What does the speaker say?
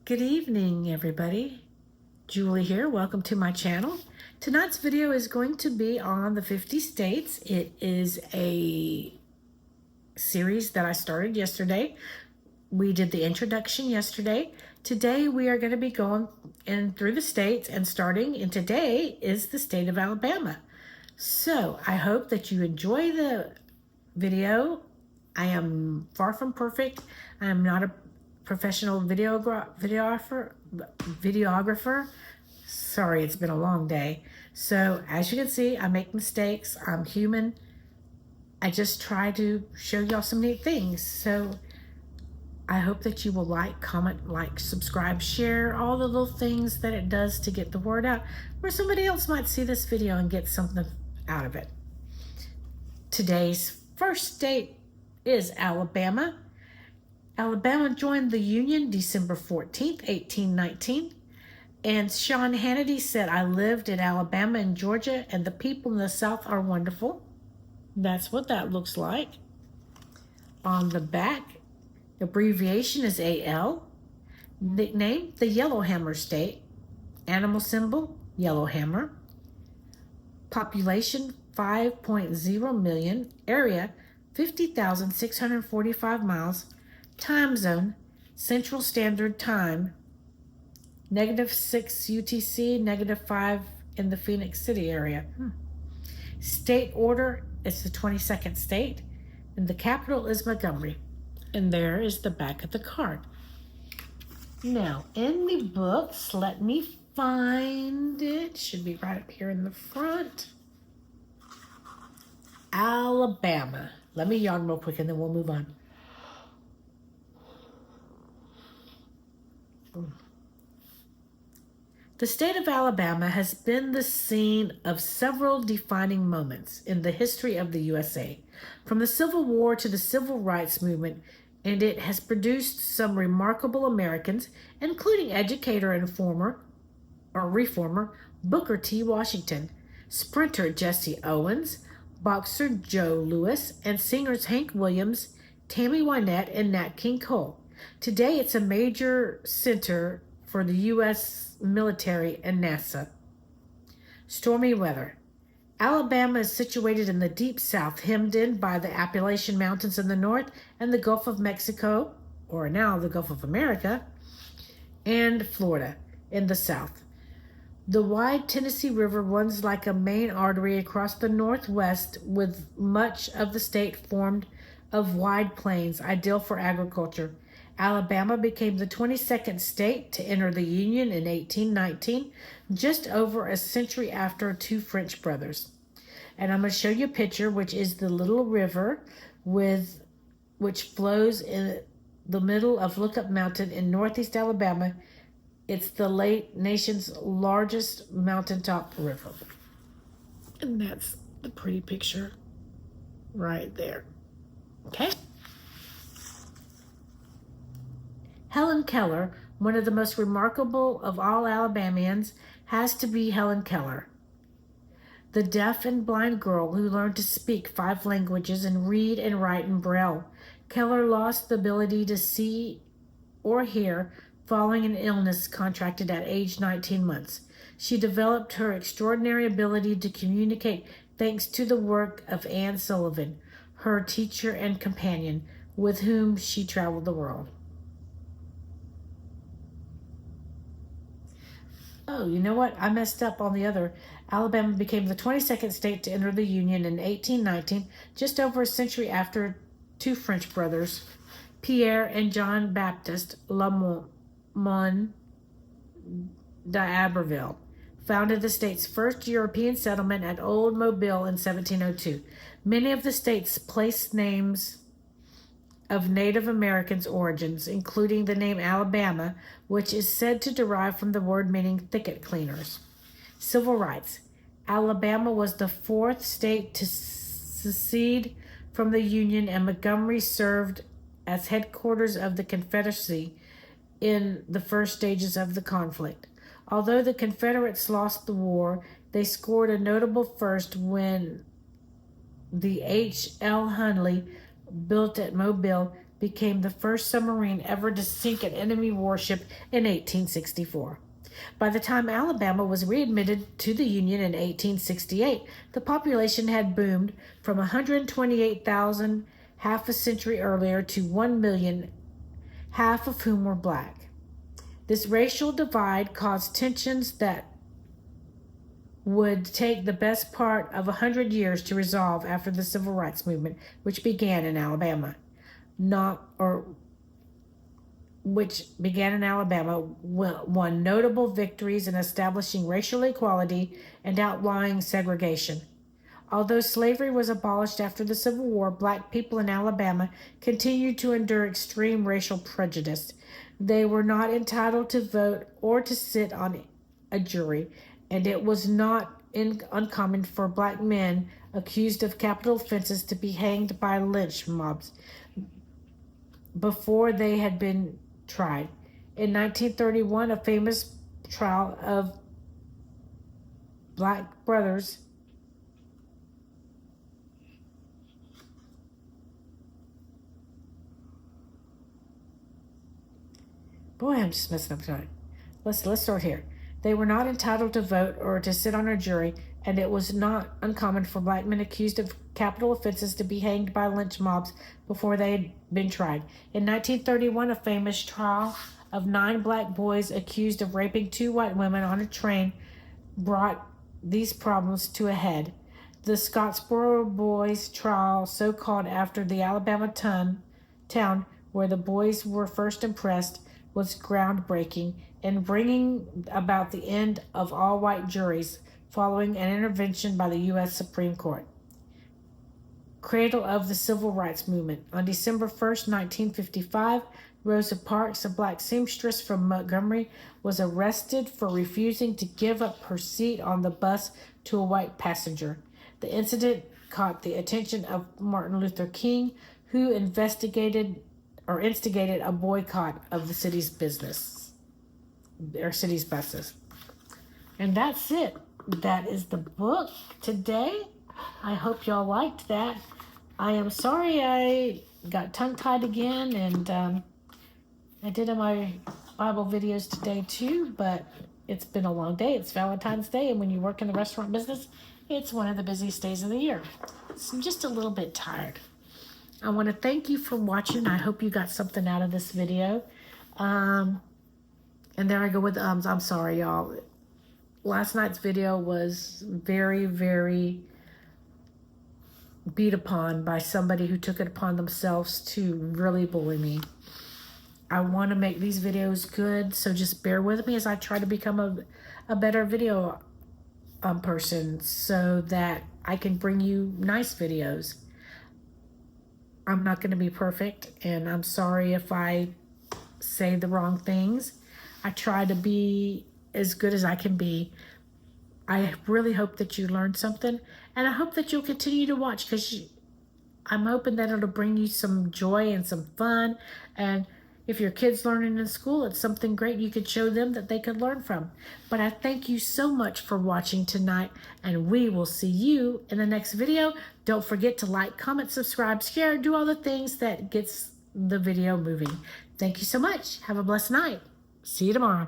Good evening, everybody. Julie here. Welcome to my channel. Tonight's video is going to be on the 50 states. It is a series that I started yesterday. We did the introduction yesterday. Today we are going to be going in through the states and starting, and today is the state of Alabama. So I hope that you enjoy the video. I am far from perfect. I am not a professional videographer. Sorry, it's been a long day. So as you can see, I make mistakes. I'm human. I just try to show y'all some neat things. So I hope that you will like, comment, subscribe, share, all the little things that it does to get the word out, where somebody else might see this video and get something out of it. Today's first state is Alabama. Alabama joined the Union December 14th, 1819. And Sean Hannity said, "I lived in Alabama and Georgia, and the people in the South are wonderful." That's what that looks like. On the back, abbreviation is AL. Nickname, the Yellowhammer State. Animal symbol, yellowhammer. Population, 5.0 million. Area, 50,645 miles. Time zone, Central Standard Time, -6 UTC, -5 in the Phoenix City area. State order is the 22nd state, and the capital is Montgomery. And there is the back of the card. Now, in the books, let me find it. Should be right up here in the front. Alabama. Let me yawn real quick and then we'll move on. The state of Alabama has been the scene of several defining moments in the history of the USA, from the Civil War to the Civil Rights Movement, and it has produced some remarkable Americans, including educator and reformer Booker T. Washington, sprinter Jesse Owens, boxer Joe Louis, and singers Hank Williams, Tammy Wynette, and Nat King Cole. Today it's a major center for the U.S. military and NASA. Stormy weather. Alabama is situated in the deep south, hemmed in by the Appalachian Mountains in the north and the Gulf of Mexico, or now the Gulf of America, and Florida in the south. The wide Tennessee River runs like a main artery across the northwest, with much of the state formed of wide plains, ideal for agriculture. Alabama became the 22nd state to enter the Union in 1819, just over a century after two French brothers. And I'm going to show you a picture, which is the little river which flows in the middle of Lookup Mountain in northeast Alabama. It's the nation's largest mountaintop river. And that's the pretty picture right there. Okay? Helen Keller, one of the most remarkable of all Alabamians, has to be Helen Keller, the deaf and blind girl who learned to speak 5 languages and read and write in Braille. Keller lost the ability to see or hear following an illness contracted at age 19 months. She developed her extraordinary ability to communicate thanks to the work of Anne Sullivan, her teacher and companion, with whom she traveled the world. Oh, you know what? I messed up on the other. Alabama became the 22nd state to enter the Union in 1819, just over a century after two French brothers, Pierre and John Baptiste Lamon d'Iberville, founded the state's first European settlement at Old Mobile in 1702. Many of the state's place names of Native Americans' origins, including the name Alabama, which is said to derive from the word meaning thicket cleaners. Civil rights. Alabama was the 4th state to secede from the Union, and Montgomery served as headquarters of the Confederacy in the first stages of the conflict. Although the Confederates lost the war, they scored a notable first when the H.L. Hunley, built at Mobile, became the first submarine ever to sink an enemy warship in 1864. By the time Alabama was readmitted to the Union in 1868, the population had boomed from 128,000 half a century earlier to 1 million, half of whom were black. This racial divide caused tensions that would take the best part of 100 years to resolve after the Civil Rights Movement, which began in Alabama. Won notable victories in establishing racial equality and outlawing segregation. Although slavery was abolished after the Civil War, black people in Alabama continued to endure extreme racial prejudice. They were not entitled to vote or to sit on a jury, and it was not uncommon for black men accused of capital offenses to be hanged by lynch mobs before they had been tried. In 1931, a famous trial of black brothers Boy, I'm just messing up tonight. Let's start here. They were not entitled to vote or to sit on a jury, and it was not uncommon for black men accused of capital offenses to be hanged by lynch mobs before they had been tried. In 1931, a famous trial of 9 black boys accused of raping 2 white women on a train brought these problems to a head. The Scottsboro Boys trial, so called after the Alabama town where the boys were first impressed, was groundbreaking in bringing about the end of all white juries following an intervention by the U.S. Supreme Court. Cradle of the Civil Rights Movement. On December 1st, 1955, Rosa Parks, a black seamstress from Montgomery, was arrested for refusing to give up her seat on the bus to a white passenger. The incident caught the attention of Martin Luther King, who instigated a boycott of the city's buses. And that's it. That is the book today. I hope y'all liked that. I am sorry I got tongue-tied again, and I did my Bible videos today too, but it's been a long day. It's Valentine's Day, and when you work in the restaurant business, it's one of the busiest days of the year. So I'm just a little bit tired. I want to thank you for watching. I hope you got something out of this video. And there I go with the ums. I'm sorry, y'all. Last night's video was very, very beat upon by somebody who took it upon themselves to really bully me. I want to make these videos good, so just bear with me as I try to become a better video person so that I can bring you nice videos. I'm not going to be perfect, and I'm sorry if I say the wrong things. I try to be as good as I can be. I really hope that you learned something, and I hope that you'll continue to watch, because I'm hoping that it'll bring you some joy and some fun. And if your kid's learning in school, it's something great you could show them that they could learn from. But I thank you so much for watching tonight, and we will see you in the next video. Don't forget to like, comment, subscribe, share, do all the things that gets the video moving. Thank you so much. Have a blessed night. See you tomorrow.